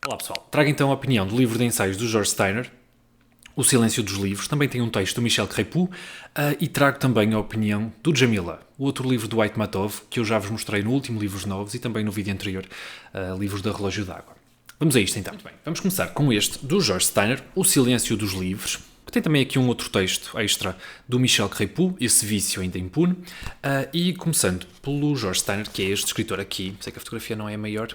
Olá pessoal, trago então a opinião do livro de ensaios do George Steiner, O Silêncio dos Livros. Também tem um texto do Michel Crépeau e trago também a opinião do Jamila, o outro livro do Aitmatov, que eu já vos mostrei no último Livros Novos e também no vídeo anterior, Livros da Relógio d'Água. Vamos a isto então. Muito bem, vamos começar com este do George Steiner, O Silêncio dos Livros, que tem também aqui um outro texto extra do Michel Crépeau, Esse Vício Ainda Impune, e começando pelo George Steiner, que é este escritor aqui. Sei que a fotografia não é a maior,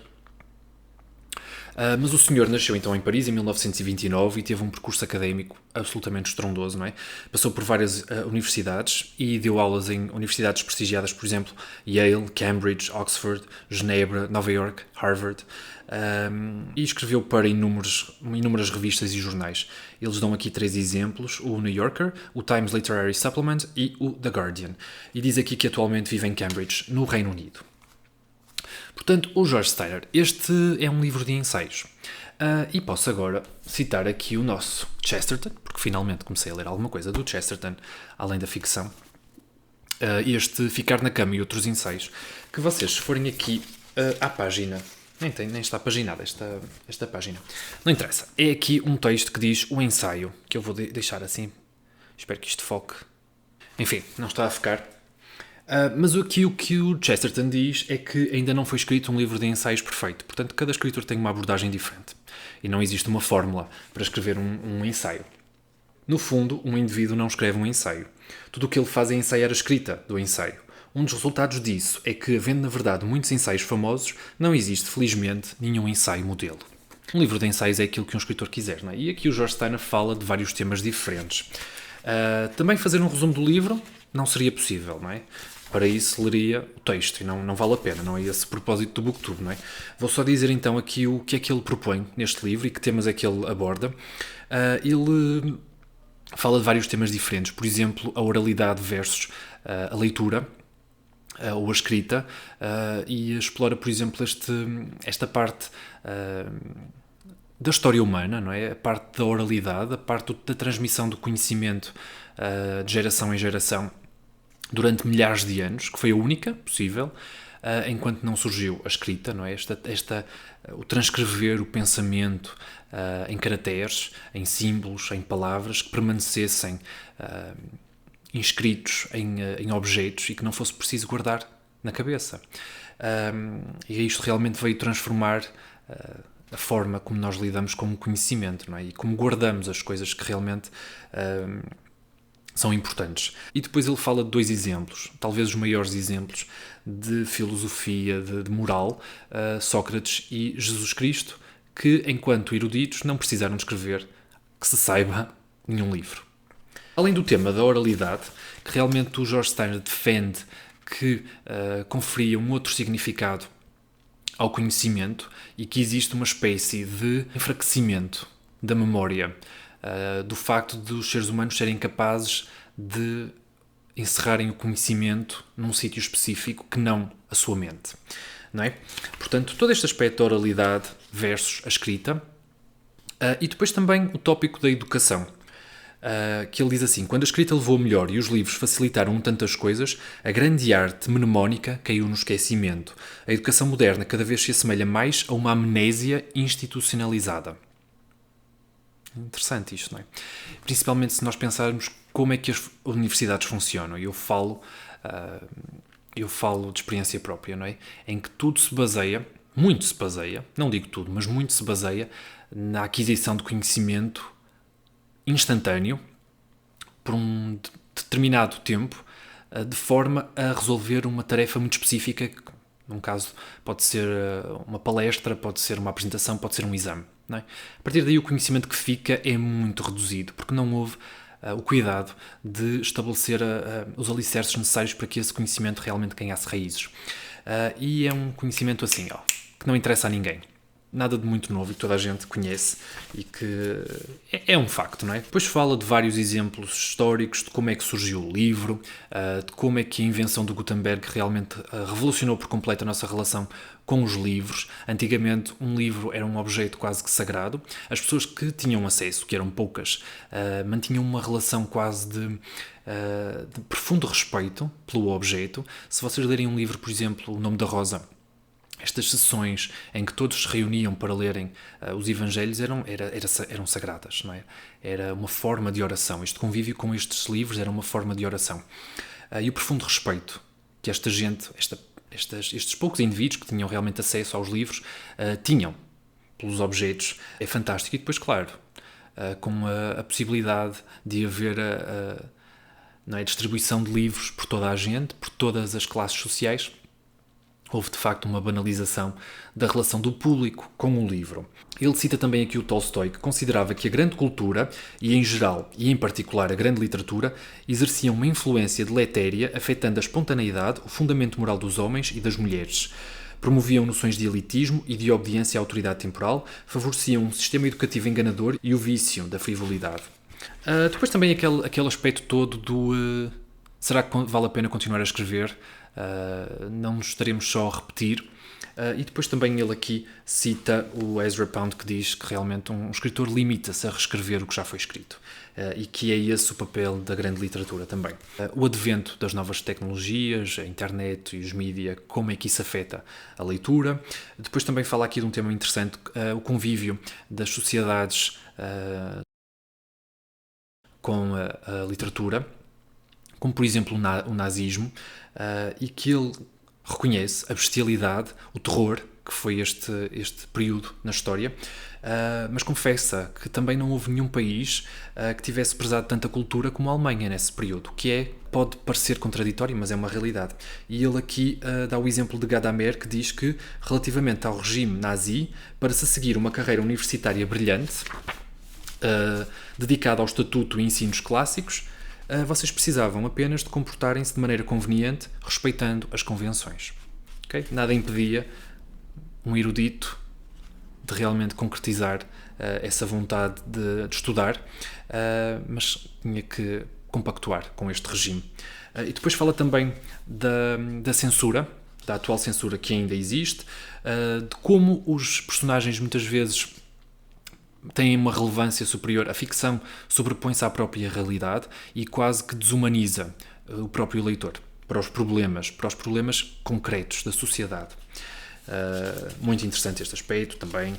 mas o senhor nasceu então em Paris em 1929 e teve um percurso académico absolutamente estrondoso, não é? Passou por várias universidades e deu aulas em universidades prestigiadas, por exemplo, Yale, Cambridge, Oxford, Genebra, Nova York, Harvard, e escreveu para inúmeras revistas e jornais. Eles dão aqui 3 exemplos: o New Yorker, o Times Literary Supplement e o The Guardian. E diz aqui que atualmente vive em Cambridge, no Reino Unido. Portanto, o George Steiner, este é um livro de ensaios. E posso agora citar aqui o nosso Chesterton, porque finalmente comecei a ler alguma coisa do Chesterton, além da ficção. Este Ficar na Cama e Outros Ensaios, que vocês, se forem aqui à página, nem está paginada esta página, não interessa, é aqui um texto que diz o ensaio, que eu vou deixar assim, espero que isto foque. Enfim, não está a focar. Mas aqui o que o Chesterton diz é que ainda não foi escrito um livro de ensaios perfeito. Portanto, cada escritor tem uma abordagem diferente. E não existe uma fórmula para escrever um ensaio. No fundo, um indivíduo não escreve um ensaio. Tudo o que ele faz é ensaiar a escrita do ensaio. Um dos resultados disso é que, havendo na verdade muitos ensaios famosos, não existe, felizmente, nenhum ensaio modelo. Um livro de ensaios é aquilo que um escritor quiser, não é? E aqui o George Steiner fala de vários temas diferentes. Também fazer um resumo do livro não seria possível, não é? Para isso leria o texto e não vale a pena, não é esse o propósito do BookTube, não é? Vou só dizer então aqui o que é que ele propõe neste livro e que temas é que ele aborda. Ele fala de vários temas diferentes, por exemplo, a oralidade versus a leitura ou a escrita, e explora, por exemplo, esta parte da história humana, não é? A parte da oralidade, a parte da transmissão do conhecimento de geração em geração durante milhares de anos, que foi a única possível, enquanto não surgiu a escrita, não é? O transcrever o pensamento em caracteres, em símbolos, em palavras, que permanecessem inscritos em objetos e que não fosse preciso guardar na cabeça. E isto realmente veio transformar a forma como nós lidamos com o conhecimento, não é? E como guardamos as coisas que realmente são importantes. E depois ele fala de 2 exemplos, talvez os maiores exemplos de filosofia, de moral, Sócrates e Jesus Cristo, que, enquanto eruditos, não precisaram de escrever, que se saiba, nenhum livro. Além do tema da oralidade, que realmente o George Steiner defende que conferia um outro significado ao conhecimento e que existe uma espécie de enfraquecimento da memória, do facto de os seres humanos serem capazes de encerrarem o conhecimento num sítio específico que não a sua mente, não é? Portanto, todo este aspecto da oralidade versus a escrita, e depois também o tópico da educação, que ele diz assim: quando a escrita levou a melhor e os livros facilitaram tantas coisas, a grande arte mnemónica caiu no esquecimento. A educação moderna cada vez se assemelha mais a uma amnésia institucionalizada. Interessante isto, não é? Principalmente se nós pensarmos como é que as universidades funcionam. Eu falo de experiência própria, não é? Em que tudo se baseia, muito se baseia, não digo tudo, mas muito se baseia na aquisição de conhecimento instantâneo por um determinado tempo, de forma a resolver uma tarefa muito específica. Num caso pode ser uma palestra, pode ser uma apresentação, pode ser um exame, não é? A partir daí o conhecimento que fica é muito reduzido, porque não houve o cuidado de estabelecer os alicerces necessários para que esse conhecimento realmente ganhasse raízes. E é um conhecimento assim, que não interessa a ninguém. Nada de muito novo e que toda a gente conhece e que é um facto, não é? Depois fala de vários exemplos históricos de como é que surgiu o livro, de como é que a invenção do Gutenberg realmente revolucionou por completo a nossa relação com os livros. Antigamente um livro era um objeto quase que sagrado. As pessoas que tinham acesso, que eram poucas, mantinham uma relação quase de profundo respeito pelo objeto. Se vocês lerem um livro, por exemplo, O Nome da Rosa, estas sessões em que todos se reuniam para lerem os Evangelhos eram sagradas, não é? Era uma forma de oração. Este convívio com estes livros era uma forma de oração. E o profundo respeito que esta gente, estes poucos indivíduos que tinham realmente acesso aos livros, tinham pelos objetos, é fantástico. E depois, claro, com a possibilidade de haver não é, distribuição de livros por toda a gente, por todas as classes sociais, houve de facto uma banalização da relação do público com o livro. Ele cita também aqui o Tolstói, que considerava que a grande cultura, e em geral e em particular a grande literatura, exerciam uma influência deletéria afetando a espontaneidade, o fundamento moral dos homens e das mulheres. Promoviam noções de elitismo e de obediência à autoridade temporal, favoreciam um sistema educativo enganador e o vício da frivolidade. Depois também aquele aspecto todo do será que vale a pena continuar a escrever? Não nos estaremos só a repetir. E depois também ele aqui cita o Ezra Pound, que diz que realmente um escritor limita-se a reescrever o que já foi escrito, e que é esse o papel da grande literatura também. O advento das novas tecnologias, a internet e os mídia, como é que isso afeta a leitura. Depois também fala aqui de um tema interessante, o convívio das sociedades com a literatura, como por exemplo o nazismo, e que ele reconhece a bestialidade, o terror que foi este período na história, mas confessa que também não houve nenhum país que tivesse prezado tanta cultura como a Alemanha nesse período, pode parecer contraditório, mas é uma realidade. E ele aqui dá o exemplo de Gadamer, que diz que, relativamente ao regime nazi, para se seguir uma carreira universitária brilhante, dedicada ao estatuto e ensinos clássicos, vocês precisavam apenas de comportarem-se de maneira conveniente, respeitando as convenções. Okay? Nada impedia um erudito de realmente concretizar essa vontade de estudar, mas tinha que compactuar com este regime. E depois fala também da censura, da atual censura que ainda existe, de como os personagens muitas vezes têm uma relevância superior. A ficção sobrepõe-se à própria realidade e quase que desumaniza o próprio leitor para os problemas concretos da sociedade. Muito interessante este aspecto também.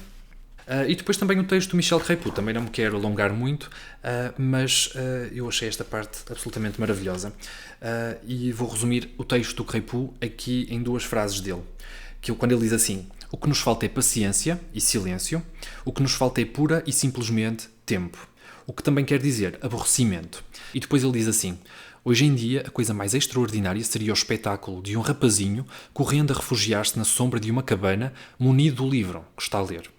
E depois também o texto do Michel Crepeau, também não me quero alongar muito, mas eu achei esta parte absolutamente maravilhosa, e vou resumir o texto do Crepeau aqui em 2 frases dele, quando ele diz assim: o que nos falta é paciência e silêncio, o que nos falta é pura e simplesmente tempo, o que também quer dizer aborrecimento. E depois ele diz assim: hoje em dia a coisa mais extraordinária seria o espetáculo de um rapazinho correndo a refugiar-se na sombra de uma cabana munido do livro que está a ler.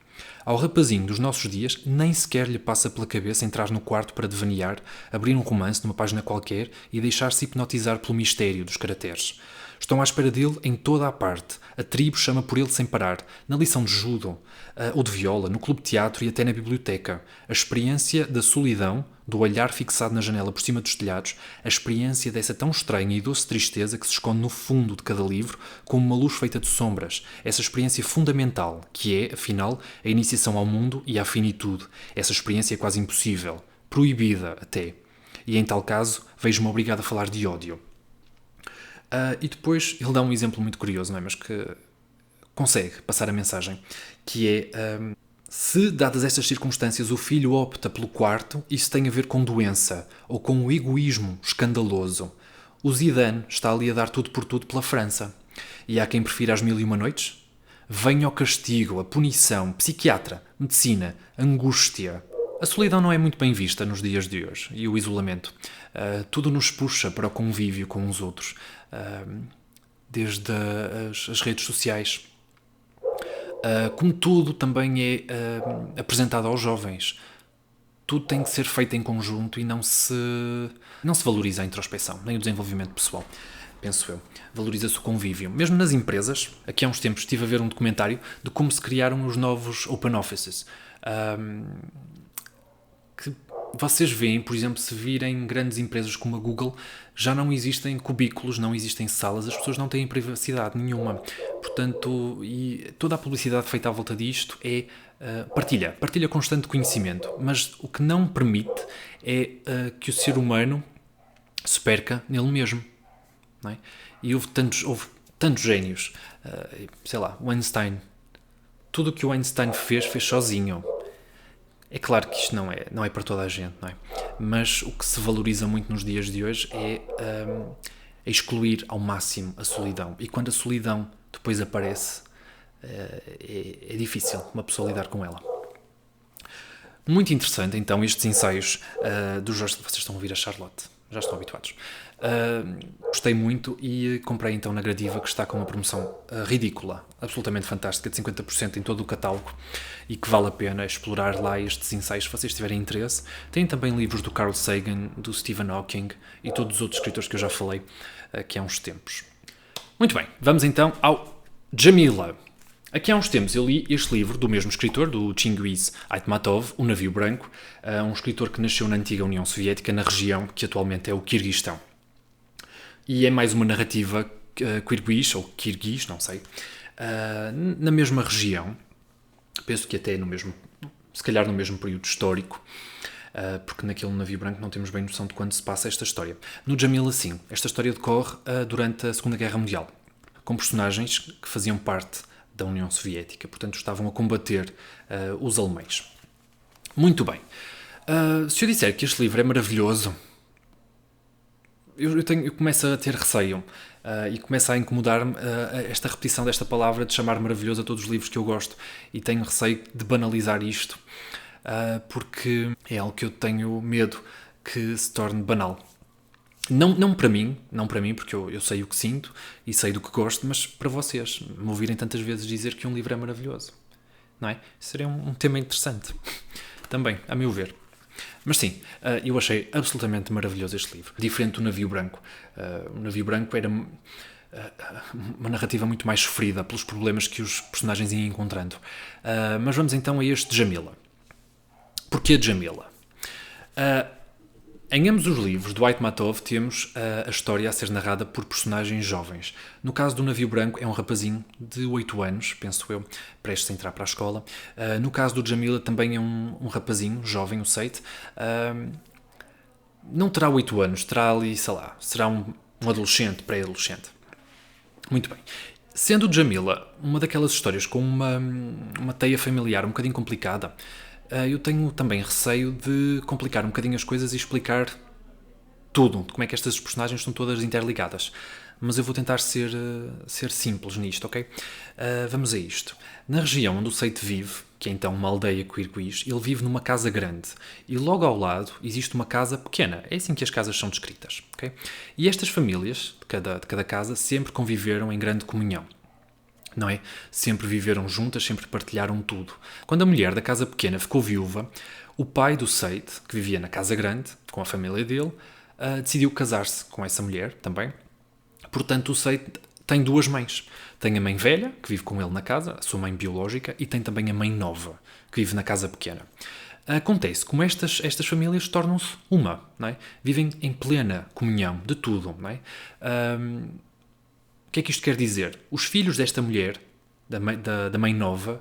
Ao rapazinho dos nossos dias nem sequer lhe passa pela cabeça entrar no quarto para devanear, abrir um romance numa página qualquer e deixar-se hipnotizar pelo mistério dos caracteres. Estão à espera dele em toda a parte. A tribo chama por ele sem parar. Na lição de judo, ou de viola, no clube de teatro e até na biblioteca. A experiência da solidão, do olhar fixado na janela por cima dos telhados, a experiência dessa tão estranha e doce tristeza que se esconde no fundo de cada livro, como uma luz feita de sombras. Essa experiência fundamental, que é, afinal, a iniciação ao mundo e à finitude. Essa experiência é quase impossível. Proibida, até. E em tal caso, vejo-me obrigado a falar de ódio. E depois ele dá um exemplo muito curioso, não é? Mas que consegue passar a mensagem, que é: se, dadas estas circunstâncias, o filho opta pelo quarto, isso tem a ver com doença ou com o egoísmo escandaloso. O Zidane está ali a dar tudo por tudo pela França. E há quem prefira as 1001 noites? Venha o castigo, a punição, psiquiatra, medicina, angústia. A solidão não é muito bem vista nos dias de hoje, e o isolamento. Tudo nos puxa para o convívio com os outros, desde as redes sociais. Como tudo também é apresentado aos jovens. Tudo tem que ser feito em conjunto e não se valoriza a introspecção, nem o desenvolvimento pessoal, penso eu. Valoriza-se o convívio. Mesmo nas empresas, aqui há uns tempos estive a ver um documentário de como se criaram os novos Open Offices. Que vocês veem, por exemplo, se virem grandes empresas como a Google, já não existem cubículos, não existem salas, as pessoas não têm privacidade nenhuma. Portanto, e toda a publicidade feita à volta disto é partilha constante de conhecimento, mas o que não permite é que o ser humano se perca nele mesmo, não é? E houve tantos génios. Sei lá, o Einstein. Tudo o que o Einstein fez sozinho. É claro que isto não é para toda a gente, não é? Mas o que se valoriza muito nos dias de hoje é excluir ao máximo a solidão. E quando a solidão depois aparece, é difícil uma pessoa lidar com ela. Muito interessante, então, estes ensaios do Jorge... Vocês estão a ouvir a Charlotte, já estão habituados. Gostei muito e comprei então na Gradiva, que está com uma promoção ridícula, absolutamente fantástica, de 50% em todo o catálogo, e que vale a pena explorar lá estes ensaios se vocês tiverem interesse. Tem também livros do Carl Sagan, do Stephen Hawking e todos os outros escritores que eu já falei aqui há uns tempos. Muito bem, vamos então ao Jamila. Aqui há uns tempos eu li este livro do mesmo escritor, do Chingiz Aitmatov, O Navio Branco, um escritor que nasceu na antiga União Soviética, na região que atualmente é o Quirguistão. E é mais uma narrativa kirguiz, ou kirguiz, não sei, na mesma região, penso que até se calhar no mesmo período histórico, porque naquele Navio Branco não temos bem noção de quando se passa esta história. No Jamila, sim, esta história decorre durante a Segunda Guerra Mundial, com personagens que faziam parte da União Soviética, portanto estavam a combater os alemães. Muito bem. Se eu disser que este livro é maravilhoso, eu começo a ter receio e começa a incomodar-me esta repetição desta palavra de chamar maravilhoso a todos os livros que eu gosto, e tenho receio de banalizar isto porque é algo que eu tenho medo que se torne banal. Não para mim, porque eu sei o que sinto e sei do que gosto, mas para vocês, me ouvirem tantas vezes dizer que um livro é maravilhoso, não é? Seria um tema interessante também, a meu ver. Mas sim, eu achei absolutamente maravilhoso este livro. Diferente do Navio Branco. O Navio Branco era uma narrativa muito mais sofrida pelos problemas que os personagens iam encontrando. Mas vamos então a este Jamila. Porquê Jamila? Em ambos os livros do Aitmatov temos a história a ser narrada por personagens jovens. No caso do Navio Branco é um rapazinho de 8 anos, penso eu, prestes a entrar para a escola. No caso do Jamila também é um rapazinho jovem, o Seit. Não terá 8 anos, terá ali, sei lá, será um adolescente, pré-adolescente. Muito bem. Sendo o Jamila uma daquelas histórias com uma teia familiar um bocadinho complicada, eu tenho também receio de complicar um bocadinho as coisas e explicar tudo, de como é que estas personagens estão todas interligadas. Mas eu vou tentar ser simples nisto, ok? Vamos a isto. Na região onde o Seit vive, que é então uma aldeia kirguiz, ele vive numa casa grande. E logo ao lado existe uma casa pequena. É assim que as casas são descritas, ok? E estas famílias, de cada casa, sempre conviveram em grande comunhão. Não é? Sempre viveram juntas, sempre partilharam tudo. Quando a mulher da casa pequena ficou viúva, o pai do Seit, que vivia na casa grande, com a família dele, decidiu casar-se com essa mulher também. Portanto, o Seit tem duas mães. Tem a mãe velha, que vive com ele na casa, a sua mãe biológica, e tem também a mãe nova, que vive na casa pequena. Acontece, como estas famílias tornam-se uma, não é? Vivem em plena comunhão de tudo, não é? O que é que isto quer dizer? Os filhos desta mulher, da mãe nova,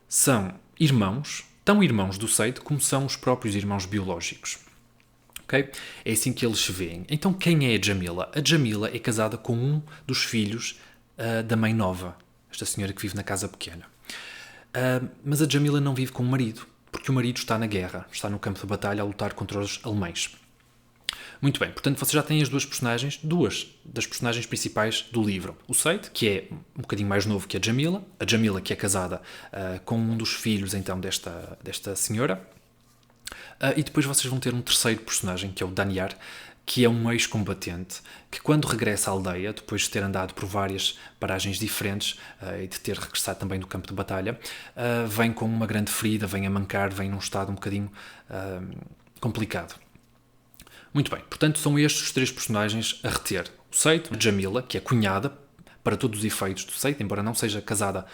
são irmãos, tão irmãos do Seit como são os próprios irmãos biológicos. Okay? É assim que eles se veem. Então quem é a Jamila? A Jamila é casada com um dos filhos da mãe nova, esta senhora que vive na casa pequena. Mas a Jamila não vive com o marido, porque o marido está na guerra, está no campo de batalha a lutar contra os alemães. Muito bem, portanto vocês já têm as duas das personagens principais do livro. O Seit, que é um bocadinho mais novo que a Jamila que é casada com um dos filhos então desta senhora, e depois vocês vão ter um terceiro personagem, que é o Danyar, que é um ex-combatente, que quando regressa à aldeia, depois de ter andado por várias paragens diferentes e de ter regressado também do campo de batalha, vem com uma grande ferida, vem a mancar, vem num estado um bocadinho complicado. Muito bem, portanto são estes os três personagens a reter. O Seit, a Jamila, que é cunhada, para todos os efeitos do Seit, embora não seja casada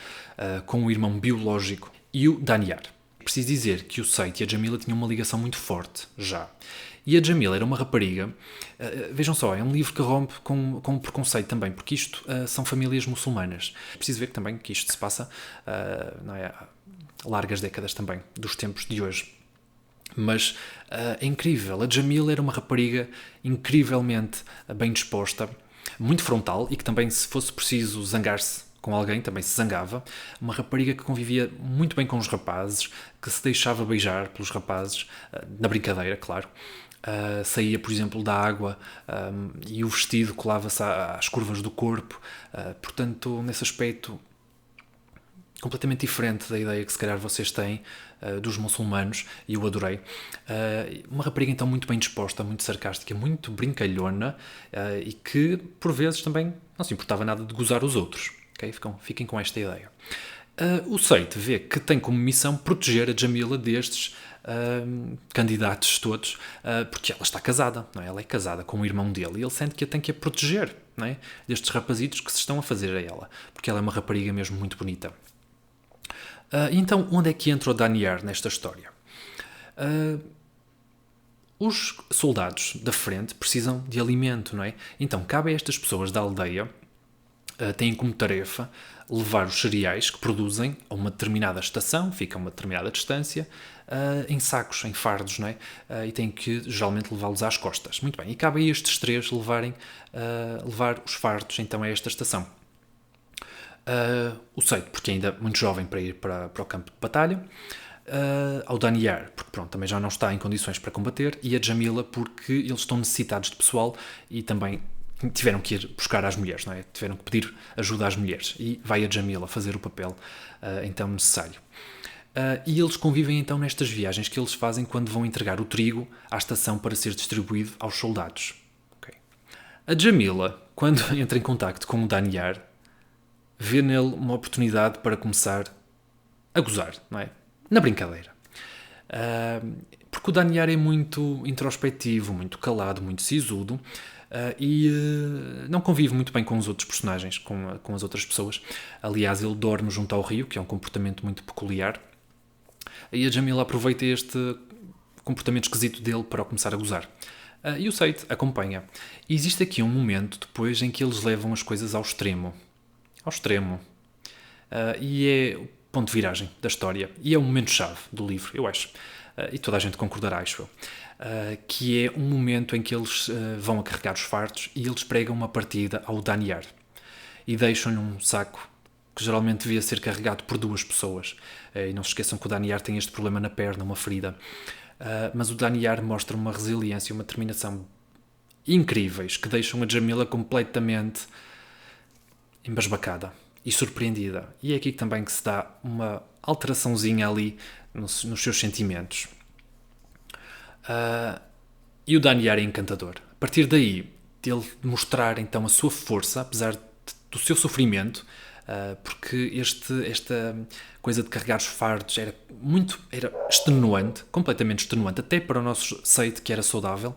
com o irmão biológico, e o Danyar. Preciso dizer que o Seit e a Jamila tinham uma ligação muito forte, já. E a Jamila era uma rapariga, vejam só, é um livro que rompe com um preconceito também, porque isto são famílias muçulmanas. Preciso ver também que isto se passa não é, há largas décadas também, dos tempos de hoje. Mas é incrível, a Jamila era uma rapariga incrivelmente bem disposta, muito frontal e que também, se fosse preciso zangar-se com alguém, também se zangava. Uma rapariga que convivia muito bem com os rapazes, que se deixava beijar pelos rapazes, na brincadeira, claro. Saía, por exemplo, da água e o vestido colava-se às curvas do corpo. Portanto, nesse aspecto, completamente diferente da ideia que se calhar vocês têm dos muçulmanos, e eu adorei. Uma rapariga então muito bem disposta, muito sarcástica, muito brincalhona, e que por vezes também não se importava nada de gozar os outros. Okay? Fiquem com esta ideia. O Seid vê que tem como missão proteger a Jamila destes candidatos todos, porque ela está casada, não é? Ela é casada com o irmão dele e ele sente que a tem que a proteger, não é? Destes rapazitos que se estão a fazer a ela, porque ela é uma rapariga mesmo muito bonita. Então, onde é que entra o Danyar nesta história? Os soldados da frente precisam de alimento, não é? Então, cabe a estas pessoas da aldeia, têm como tarefa levar os cereais que produzem a uma determinada estação, fica a uma determinada distância, em sacos, em fardos, não é? E têm que, geralmente, levá-los às costas. Muito bem, e cabe a estes três levar os fardos, então, a esta estação. O Seid, porque é ainda muito jovem para ir para o campo de batalha, ao Danyar, porque pronto, também já não está em condições para combater, e a Jamila, porque eles estão necessitados de pessoal e também tiveram que ir buscar às mulheres, não é? Tiveram que pedir ajuda às mulheres, e vai a Jamila fazer o papel então necessário. E eles convivem então nestas viagens que eles fazem quando vão entregar o trigo à estação para ser distribuído aos soldados. Okay. A Jamila, quando entra em contacto com o Danyar, vê nele uma oportunidade para começar a gozar, não é? Na brincadeira. Porque o Danyar é muito introspectivo, muito calado, muito sisudo, e não convive muito bem com os outros personagens, com as outras pessoas. Aliás, ele dorme junto ao rio, que é um comportamento muito peculiar, e a Jamila aproveita este comportamento esquisito dele para o começar a gozar. E o Seid acompanha. E existe aqui um momento depois em que eles levam as coisas ao extremo. Ao extremo. E é o ponto de viragem da história. E é o momento-chave do livro, eu acho. E toda a gente concordará, acho eu. Que é um momento em que eles vão a carregar os fardos e eles pregam uma partida ao Danyar. E deixam-lhe um saco que geralmente devia ser carregado por 2 pessoas. E não se esqueçam que o Danyar tem este problema na perna, uma ferida. Mas o Danyar mostra uma resiliência e uma determinação incríveis que deixam a Jamila completamente embasbacada e surpreendida. E é aqui também que se dá uma alteraçãozinha ali nos seus sentimentos. E o Danyar é encantador. A partir daí, dele mostrar então a sua força, apesar do seu sofrimento, porque esta coisa de carregar os fardos era extenuante, completamente extenuante, até para o nosso Seid, que era saudável.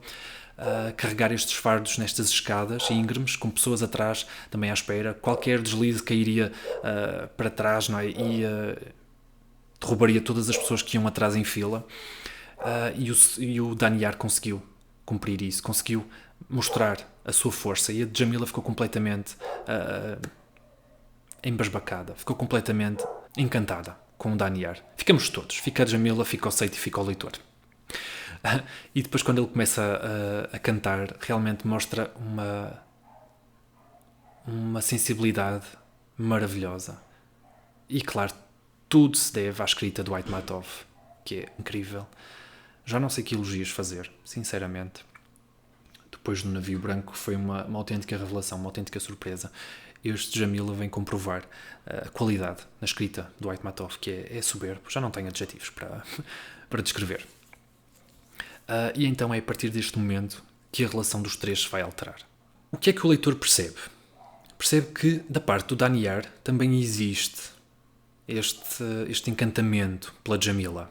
Carregar estes fardos nestas escadas íngremes, com pessoas atrás também à espera. Qualquer deslize cairia para trás, não é? E derrubaria todas as pessoas que iam atrás em fila. E o Danyar conseguiu cumprir isso, conseguiu mostrar a sua força, e a Jamila ficou completamente embasbacada, ficou completamente encantada com o Danyar. Ficamos todos, fica a Jamila, fica o Seid e fica o leitor. E depois, quando ele começa a cantar, realmente mostra uma sensibilidade maravilhosa. E claro, tudo se deve à escrita do Aitmatov, que é incrível. Já não sei que elogios fazer, sinceramente. Depois do Navio Branco foi uma autêntica revelação, uma autêntica surpresa. Este Jamila vem comprovar a qualidade na escrita do Aitmatov, que é soberbo. Já não tenho adjetivos para descrever. E então é a partir deste momento que a relação dos três se vai alterar. O que é que o leitor percebe? Percebe que da parte do Danyar também existe este encantamento pela Jamila,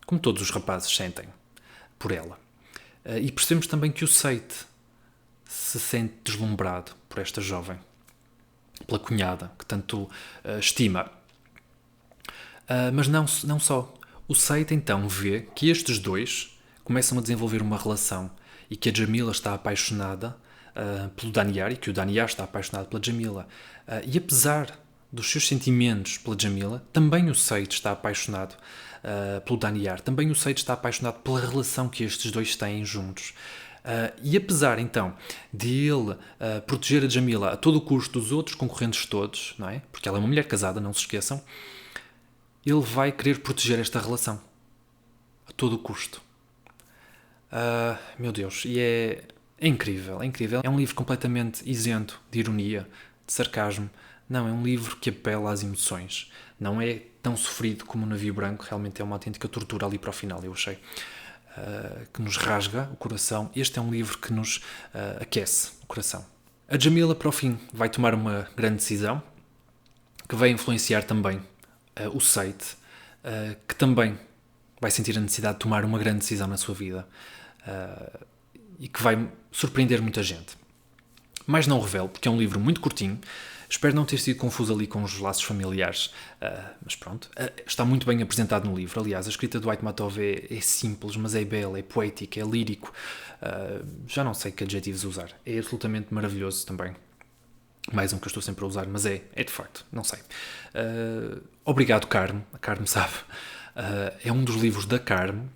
como todos os rapazes sentem por ela. E percebemos também que o Seid se sente deslumbrado por esta jovem, pela cunhada, que tanto estima. Mas não só. O Seid então vê que estes dois começam a desenvolver uma relação e que a Jamila está apaixonada pelo Danyar e que o Danyar está apaixonado pela Jamila. E apesar dos seus sentimentos pela Jamila, também o Seid está apaixonado pelo Danyar. Também o Seid está apaixonado pela relação que estes dois têm juntos. E apesar, então, de ele proteger a Jamila a todo o custo dos outros concorrentes todos, não é? Porque ela é uma mulher casada, não se esqueçam, ele vai querer proteger esta relação a todo o custo. Meu Deus, e é incrível, é incrível. É um livro completamente isento de ironia, de sarcasmo. Não, é um livro que apela às emoções. Não é tão sofrido como o Navio Branco, realmente é uma autêntica tortura ali para o final, eu achei. Que nos rasga o coração. Este é um livro que nos aquece o coração. A Jamila, para o fim, vai tomar uma grande decisão que vai influenciar também o Said, que também vai sentir a necessidade de tomar uma grande decisão na sua vida e que vai surpreender muita gente. Mas não revelo, porque é um livro muito curtinho. Espero não ter sido confuso ali com os laços familiares, mas pronto. Está muito bem apresentado no livro. Aliás, a escrita do Aitmatov é simples, mas é bela, é poética, é lírico. Já não sei que adjetivos usar. É absolutamente maravilhoso também. Mais um que eu estou sempre a usar, mas é de facto, não sei. Obrigado, Carme. A Carme sabe. É um dos livros da Carme.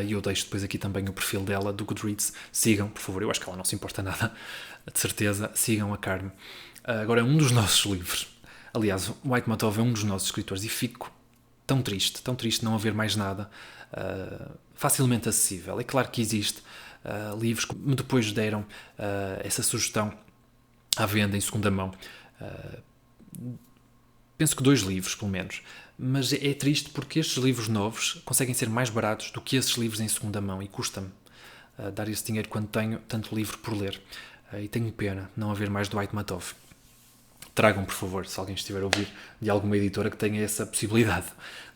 E eu deixo depois aqui também o perfil dela do Goodreads. Sigam, por favor. Eu acho que ela não se importa nada, de certeza. Sigam a Carme. Agora é um dos nossos livros. Aliás, o Aitmatov é um dos nossos escritores e fico tão triste não haver mais nada facilmente acessível. É claro que existe livros que me depois deram essa sugestão à venda em segunda mão. Penso que 2 livros, pelo menos. Mas é triste porque estes livros novos conseguem ser mais baratos do que esses livros em segunda mão e custa-me dar esse dinheiro quando tenho tanto livro por ler. E tenho pena não haver mais do Aitmatov. Tragam, por favor, se alguém estiver a ouvir de alguma editora que tenha essa possibilidade.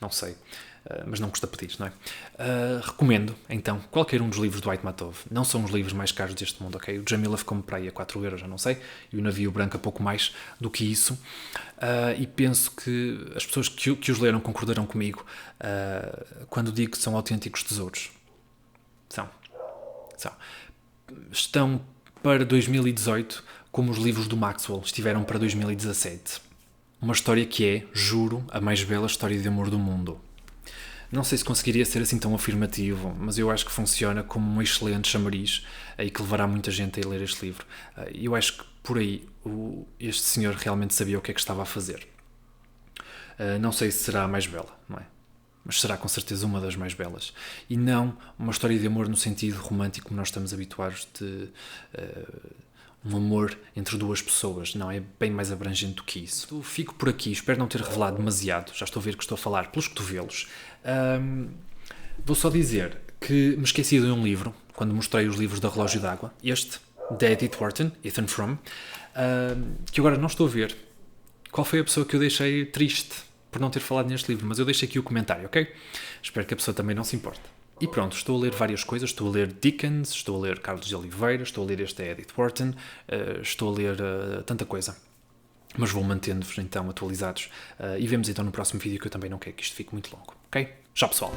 Não sei, mas não custa pedir, não é? Recomendo, então, qualquer um dos livros do Aitmatov. Não são os livros mais caros deste mundo, ok? O Jamila ficou-me para aí a 4€, já não sei, e o Navio Branco a pouco mais do que isso. E penso que as pessoas que os leram concordarão comigo quando digo que são autênticos tesouros. São. Estão para 2018 como os livros do Maxwell estiveram para 2017. Uma história que é, juro, a mais bela história de amor do mundo. Não sei se conseguiria ser assim tão afirmativo, mas eu acho que funciona como um excelente chamariz e que levará muita gente a ler este livro. Eu acho que por aí este senhor realmente sabia o que é que estava a fazer. Não sei se será a mais bela, não é? Mas será com certeza uma das mais belas. E não uma história de amor no sentido romântico como nós estamos habituados de um amor entre 2 pessoas. Não, é bem mais abrangente do que isso. Fico por aqui, espero não ter revelado demasiado. Já estou a ver que estou a falar pelos cotovelos. Vou só dizer que me esqueci de um livro, quando mostrei os livros da Relógio d'Água. Este, da Edith Wharton, Ethan Frome, que agora não estou a ver qual foi a pessoa que eu deixei triste por não ter falado neste livro, mas eu deixo aqui o comentário, ok? Espero que a pessoa também não se importe. E pronto, estou a ler várias coisas, estou a ler Dickens, estou a ler Carlos de Oliveira, estou a ler este da Edith Wharton, estou a ler tanta coisa. Mas vou mantendo-vos então atualizados e vemos então no próximo vídeo, que eu também não quero que isto fique muito longo, ok? Tchau, pessoal!